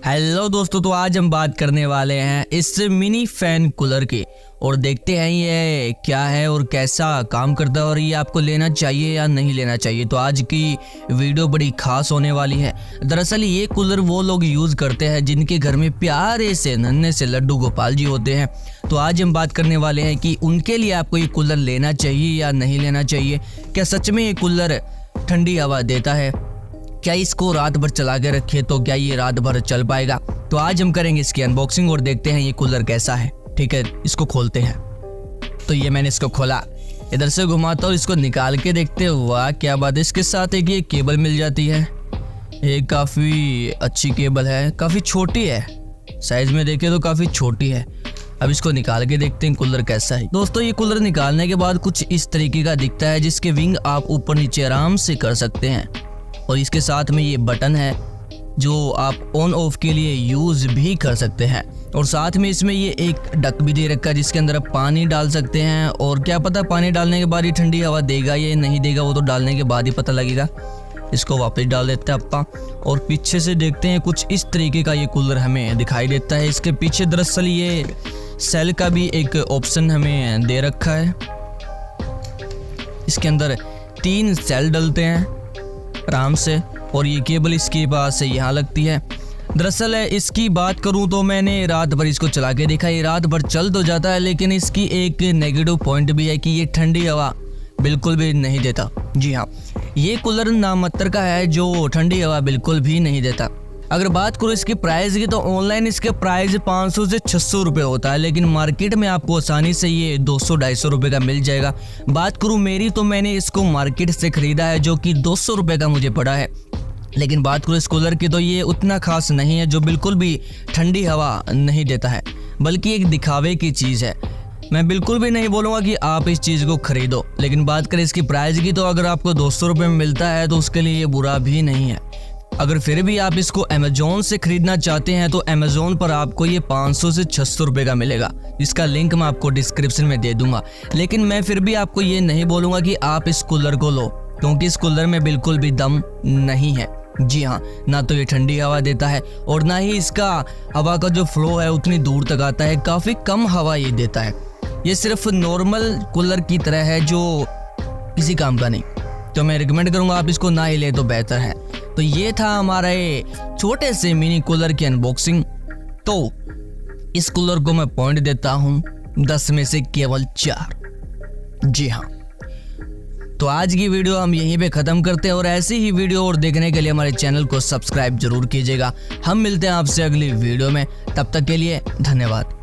Hello दोस्तों, तो आज हम बात करने वाले हैं इस मिनी फैन कूलर की और देखते हैं ये क्या है और कैसा काम करता है और ये आपको लेना चाहिए या नहीं लेना चाहिए। तो आज की वीडियो बड़ी खास होने वाली है। दरअसल ये कूलर वो लोग यूज़ करते हैं जिनके घर में प्यारे से नन्हे से लड्डू गोपाल जी होते हैं। तो आज हम बात करने वाले हैं कि उनके लिए आपको ये कूलर लेना चाहिए या नहीं लेना चाहिए। क्या सच में ये कूलर ठंडी हवा देता है? क्या इसको रात भर चला के रखे तो क्या ये रात भर चल पाएगा? तो आज हम करेंगे इसकी अनबॉक्सिंग और देखते हैं ये कूलर कैसा है। ठीक है, इसको खोलते हैं। तो ये मैंने इसको खोला, इधर से घुमाता और इसको निकाल के देखते हैं। वाह क्या बात है, इसके साथ एक ये केबल मिल जाती है। ये काफ़ी अच्छी केबल है, काफ़ी छोटी है, साइज में देखें तो काफ़ी छोटी है। अब इसको निकाल के देखते हैं कूलर कैसा है। दोस्तों ये कूलर निकालने के बाद कुछ इस तरीके का दिखता है, जिसके विंग आप ऊपर नीचे आराम से कर सकते हैं और इसके साथ में ये बटन है जो आप ऑन ऑफ के लिए यूज़ भी कर सकते हैं। और साथ में इसमें ये एक डक भी दे रखा है जिसके अंदर आप पानी डाल सकते हैं। और क्या पता पानी डालने के बाद ये ठंडी हवा देगा या नहीं देगा, वो तो डालने के बाद ही पता लगेगा। इसको वापस डाल देते हैं अपा और पीछे से देखते हैं कुछ इस तरीके का ये कूलर हमें दिखाई देता है। इसके पीछे दरअसल ये सेल का भी एक ऑप्शन हमें दे रखा है। इसके अंदर 3 सेल डलते हैं आराम से और ये केबल इसके पास से यहाँ लगती है। दरअसल इसकी बात करूँ तो मैंने रात भर इसको चला के देखा, ये रात भर चल तो जाता है लेकिन इसकी एक नेगेटिव पॉइंट भी है कि ये ठंडी हवा बिल्कुल भी नहीं देता। जी हाँ, ये कूलर नाममात्र का है जो ठंडी हवा बिल्कुल भी नहीं देता। अगर बात करूँ इसकी प्राइस की तो ऑनलाइन इसके प्राइस 500 से 600 रुपये होता है, लेकिन मार्केट में आपको आसानी से ये 200-250 रुपये का मिल जाएगा। बात करूँ मेरी तो मैंने इसको मार्केट से ख़रीदा है जो कि 200 रुपये का मुझे पड़ा है। लेकिन बात करूँ इस कूलर की तो ये उतना खास नहीं है जो बिल्कुल भी ठंडी हवा नहीं देता है, बल्कि एक दिखावे की चीज़ है। मैं बिल्कुल भी नहीं बोलूँगा कि आप इस चीज़ को ख़रीदो, लेकिन बात करें इसकी प्राइस की तो अगर आपको 200 रुपये में मिलता है तो उसके लिए ये बुरा भी नहीं है। अगर फिर भी आप इसको अमेज़ॉन से ख़रीदना चाहते हैं तो अमेज़ॉन पर आपको ये 500 से 600 रुपये का मिलेगा, इसका लिंक मैं आपको डिस्क्रिप्शन में दे दूंगा। लेकिन मैं फिर भी आपको ये नहीं बोलूँगा कि आप इस कूलर को लो, क्योंकि इस कूलर में बिल्कुल भी दम नहीं है। जी हाँ, ना तो ये ठंडी हवा देता है और ना ही इसका हवा का जो फ्लो है उतनी दूर तक आता है, काफ़ी कम हवा ये देता है। ये सिर्फ नॉर्मल कूलर की तरह है जो किसी काम का नहीं। तो मैं रिकमेंड करूँगा आप इसको ना ही ले तो बेहतर है। तो ये था हमारा ये छोटे से मिनी कूलर की अनबॉक्सिंग। तो इस कूलर को मैं पॉइंट देता हूँ 10 में से केवल 4। जी हाँ, तो आज की वीडियो हम यहीं पे ख़त्म करते हैं और ऐसी ही वीडियो और देखने के लिए हमारे चैनल को सब्सक्राइब जरूर कीजिएगा। हम मिलते हैं आपसे अगली वीडियो में, तब तक के लिए धन्यवाद।